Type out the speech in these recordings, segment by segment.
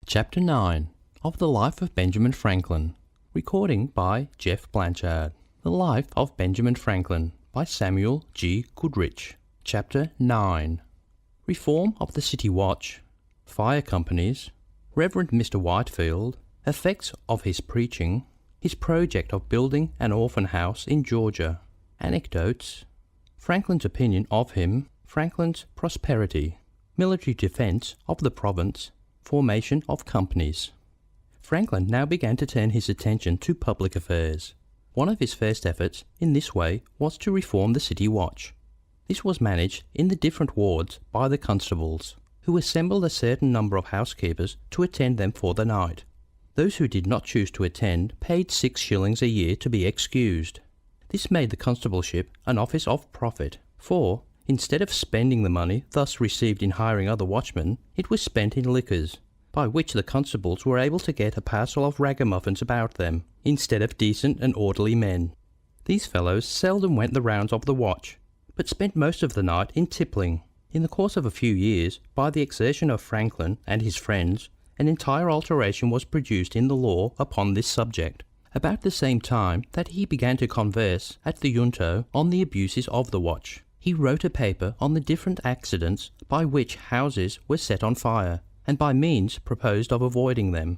Chapter 9 of the Life of Benjamin Franklin. Recording by Jeff Blanchard. The Life of Benjamin Franklin by Samuel G. Goodrich. Chapter 9. Reform of the City Watch. Fire Companies. Reverend Mr. Whitefield. Effects of his preaching. His project of building an orphan house in Georgia. Anecdotes. Franklin's opinion of him. Franklin's prosperity. Military defense of the province. Formation of companies. Franklin now began to turn his attention to public affairs. One of his first efforts in this way was to reform the city watch. This was managed in the different wards by the constables, who assembled a certain number of housekeepers to attend them for the night. Those who did not choose to attend paid 6 shillings a year to be excused. This made the constableship an office of profit, for instead of spending the money thus received in hiring other watchmen, it was spent in liquors, by which the constables were able to get a parcel of ragamuffins about them, instead of decent and orderly men. These fellows seldom went the rounds of the watch, but spent most of the night in tippling. In the course of a few years, by the exertion of Franklin and his friends, an entire alteration was produced in the law upon this subject. About the same time that he began to converse at the Junto on the abuses of the watch, he wrote a paper on the different accidents by which houses were set on fire, and by means proposed of avoiding them.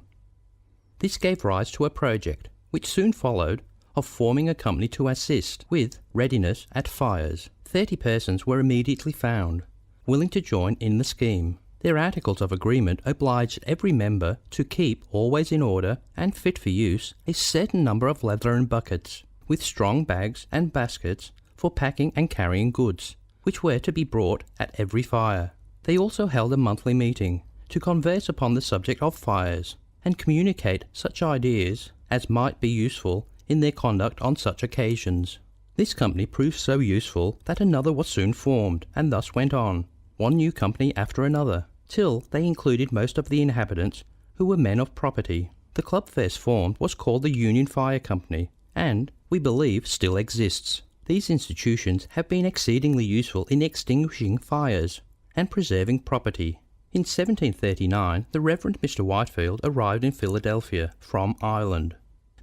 This gave rise to a project, which soon followed, of forming a company to assist with readiness at fires. 30 persons were immediately found, willing to join in the scheme. Their articles of agreement obliged every member to keep always in order and fit for use a certain number of leathern buckets, with strong bags and baskets for packing and carrying goods, which were to be brought at every fire. They also held a monthly meeting to converse upon the subject of fires, and communicate such ideas as might be useful in their conduct on such occasions. This company proved so useful that another was soon formed, and thus went on, one new company after another, till they included most of the inhabitants who were men of property. The club first formed was called the Union Fire Company, and, we believe, still exists. These institutions have been exceedingly useful in extinguishing fires and preserving property. In 1739, the Reverend Mr. Whitefield arrived in Philadelphia from Ireland.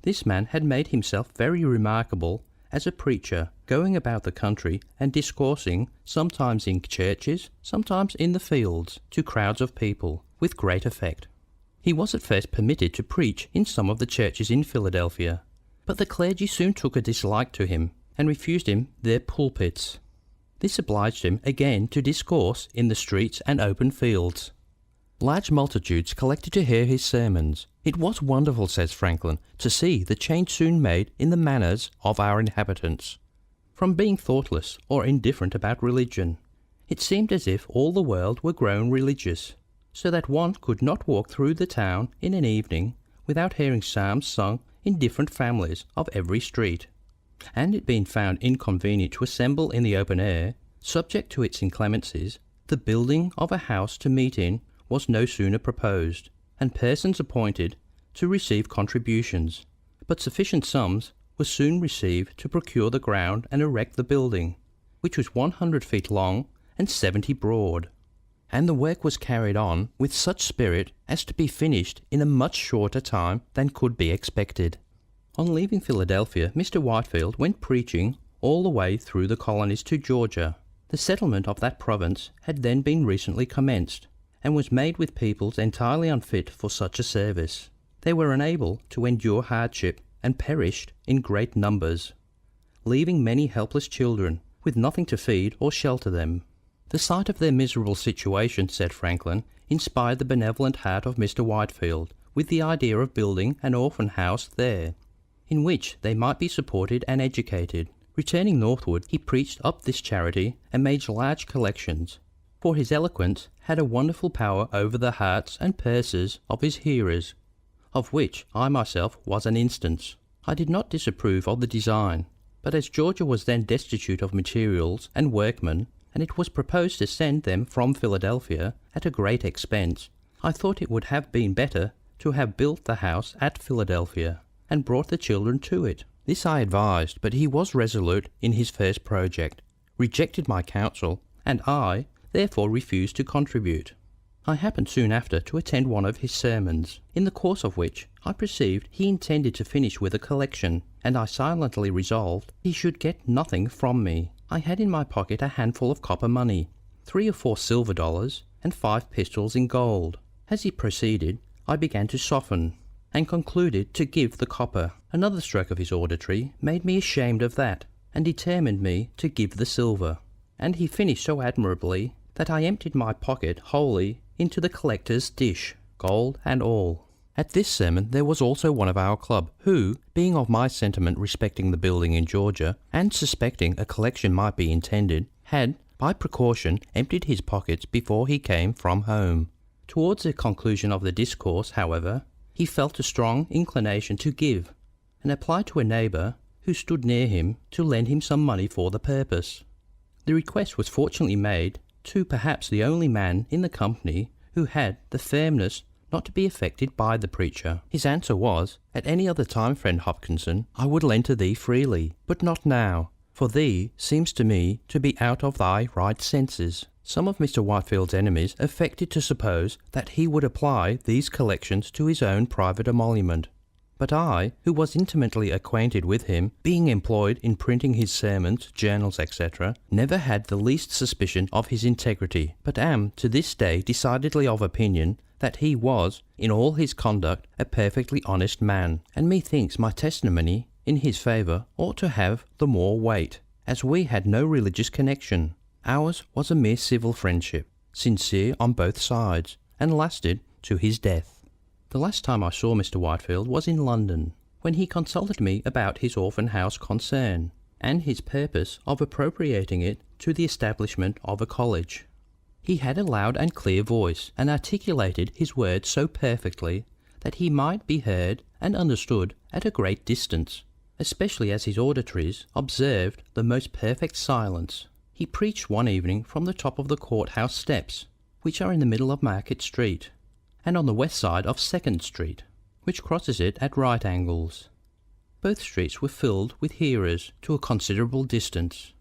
This man had made himself very remarkable as a preacher, going about the country and discoursing, sometimes in churches, sometimes in the fields, to crowds of people, with great effect. He was at first permitted to preach in some of the churches in Philadelphia, but the clergy soon took a dislike to him, and refused him their pulpits. This obliged him again to discourse in the streets and open fields. Large multitudes collected to hear his sermons. It was wonderful, says Franklin, to see the change soon made in the manners of our inhabitants. From being thoughtless or indifferent about religion, it seemed as if all the world were grown religious, so that one could not walk through the town in an evening without hearing psalms sung in different families of every street. And it being found inconvenient to assemble in the open air, subject to its inclemencies, the building of a house to meet in was no sooner proposed, and persons appointed to receive contributions, but sufficient sums were soon received to procure the ground and erect the building, which was 100 feet long and 70 broad. And the work was carried on with such spirit as to be finished in a much shorter time than could be expected. On leaving Philadelphia, Mr. Whitefield went preaching all the way through the colonies to Georgia. The settlement of that province had then been recently commenced, and was made with peoples entirely unfit for such a service. They were unable to endure hardship, and perished in great numbers, leaving many helpless children, with nothing to feed or shelter them. The sight of their miserable situation, said Franklin, inspired the benevolent heart of Mr. Whitefield with the idea of building an orphan house there, in which they might be supported and educated. Returning northward, he preached up this charity and made large collections, for his eloquence had a wonderful power over the hearts and purses of his hearers, of which I myself was an instance. I did not disapprove of the design, but as Georgia was then destitute of materials and workmen, and it was proposed to send them from Philadelphia at a great expense, I thought it would have been better to have built the house at Philadelphia, and brought the children to it. This I advised, but he was resolute in his first project, rejected my counsel, and I therefore refused to contribute. I happened soon after to attend one of his sermons, in the course of which I perceived he intended to finish with a collection, and I silently resolved he should get nothing from me. I had in my pocket a handful of copper money, 3 or 4 silver dollars, and 5 pistols in gold. As he proceeded, I began to soften, and concluded to give the copper. Another stroke of his auditory made me ashamed of that, and determined me to give the silver. And he finished so admirably that I emptied my pocket wholly into the collector's dish, gold and all. At this sermon there was also one of our club, who, being of my sentiment respecting the building in Georgia, and suspecting a collection might be intended, had, by precaution, emptied his pockets before he came from home. Towards the conclusion of the discourse, however, he felt a strong inclination to give, and applied to a neighbour who stood near him to lend him some money for the purpose. The request was fortunately made to perhaps the only man in the company who had the firmness not to be affected by the preacher. His answer was, "At any other time, friend Hopkinson, I would lend to thee freely, but not now, for thee seems to me to be out of thy right senses." Some of Mr. Whitefield's enemies affected to suppose that he would apply these collections to his own private emolument. But I, who was intimately acquainted with him, being employed in printing his sermons, journals, etc., never had the least suspicion of his integrity, but am to this day decidedly of opinion that he was, in all his conduct, a perfectly honest man, and methinks my testimony in his favour ought to have the more weight, as we had no religious connection. Ours was a mere civil friendship, sincere on both sides, and lasted to his death. The last time I saw Mr. Whitefield was in London, when he consulted me about his orphan house concern, and his purpose of appropriating it to the establishment of a college. He had a loud and clear voice, and articulated his words so perfectly that he might be heard and understood at a great distance, especially as his auditories observed the most perfect silence. He preached one evening from the top of the court-house steps, which are in the middle of Market Street, and on the west side of Second Street, which crosses it at right angles. Both streets were filled with hearers to a considerable distance.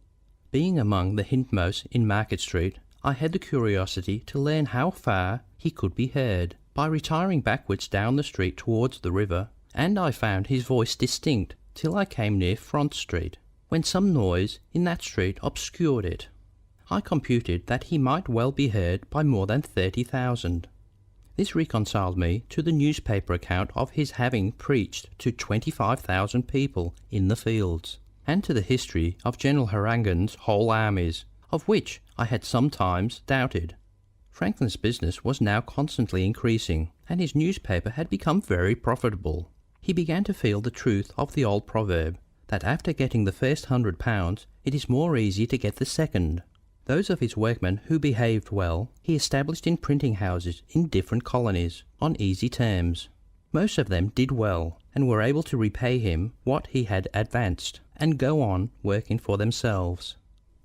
Being among the hindmost in Market Street, I had the curiosity to learn how far he could be heard, by retiring backwards down the street towards the river, and I found his voice distinct till I came near Front Street, when some noise in that street obscured it. I computed that he might well be heard by more than 30,000. This reconciled me to the newspaper account of his having preached to 25,000 people in the fields, and to the history of General Harrangen's whole armies, of which I had sometimes doubted. Franklin's business was now constantly increasing, and his newspaper had become very profitable. He began to feel the truth of the old proverb, that after getting the first £100, it is more easy to get the second. Those of his workmen who behaved well, he established in printing houses in different colonies, on easy terms. Most of them did well, and were able to repay him what he had advanced, and go on working for themselves.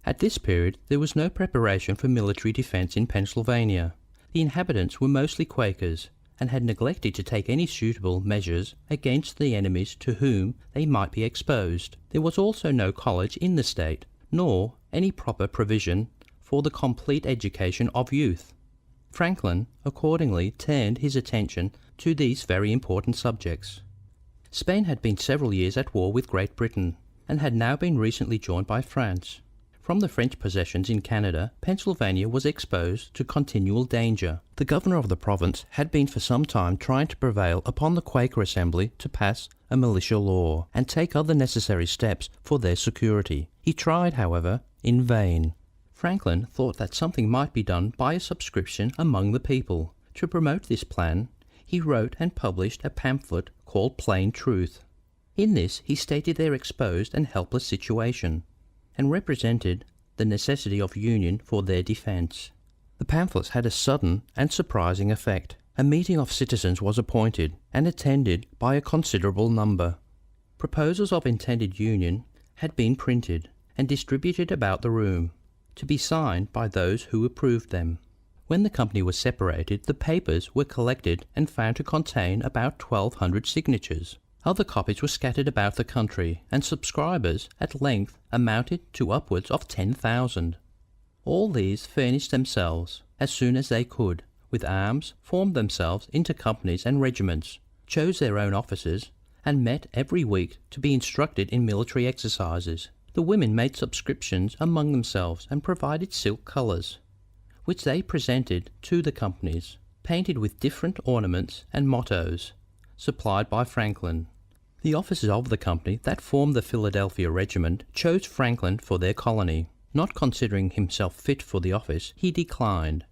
At this period there was no preparation for military defence in Pennsylvania. The inhabitants were mostly Quakers, and had neglected to take any suitable measures against the enemies to whom they might be exposed. There was also no college in the state, nor any proper provision for the complete education of youth. Franklin accordingly turned his attention to these very important subjects. Spain had been several years at war with Great Britain, and had now been recently joined by France. From the French possessions in Canada, Pennsylvania was exposed to continual danger. The governor of the province had been for some time trying to prevail upon the Quaker Assembly to pass a militia law, and take other necessary steps for their security. He tried, however, in vain. Franklin thought that something might be done by a subscription among the people. To promote this plan, he wrote and published a pamphlet called Plain Truth. In this he stated their exposed and helpless situation, and represented the necessity of union for their defence. The pamphlets had a sudden and surprising effect. A meeting of citizens was appointed, and attended by a considerable number. Proposals of intended union had been printed, and distributed about the room, to be signed by those who approved them. When the company was separated, the papers were collected and found to contain about 1,200 signatures. Other copies were scattered about the country, and subscribers at length amounted to upwards of 10,000. All these furnished themselves, as soon as they could, with arms, formed themselves into companies and regiments, chose their own officers, and met every week to be instructed in military exercises. The women made subscriptions among themselves and provided silk colours, which they presented to the companies, painted with different ornaments and mottos, supplied by Franklin. The officers of the company that formed the Philadelphia regiment chose Franklin for their colony. Not considering himself fit for the office, he declined,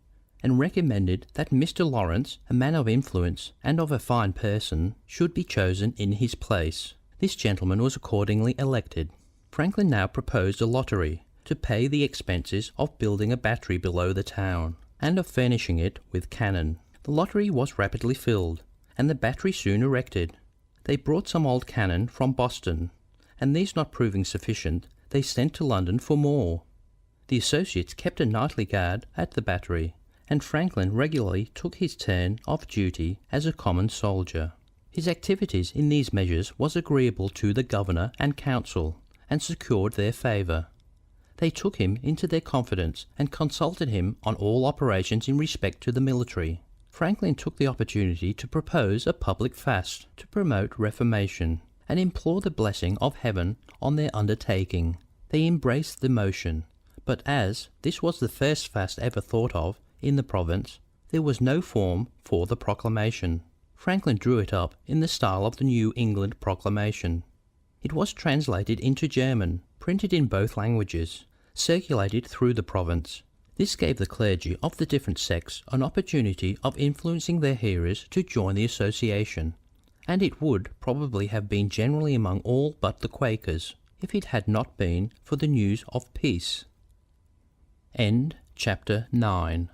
and recommended that Mr. Lawrence, a man of influence and of a fine person, should be chosen in his place. This gentleman was accordingly elected. Franklin now proposed a lottery to pay the expenses of building a battery below the town, and of furnishing it with cannon. The lottery was rapidly filled, and the battery soon erected. They brought some old cannon from Boston, and these not proving sufficient, they sent to London for more. The associates kept a nightly guard at the battery, and Franklin regularly took his turn of duty as a common soldier. His activities in these measures was agreeable to the governor and council, and secured their favour. They took him into their confidence and consulted him on all operations in respect to the military. Franklin took the opportunity to propose a public fast to promote reformation, and implore the blessing of heaven on their undertaking. They embraced the motion, but as this was the first fast ever thought of in the province, there was no form for the proclamation. Franklin drew it up in the style of the New England Proclamation. It was translated into German, printed in both languages, circulated through the province. This gave the clergy of the different sects an opportunity of influencing their hearers to join the association, and it would probably have been generally among all but the Quakers, if it had not been for the news of peace. End chapter 9.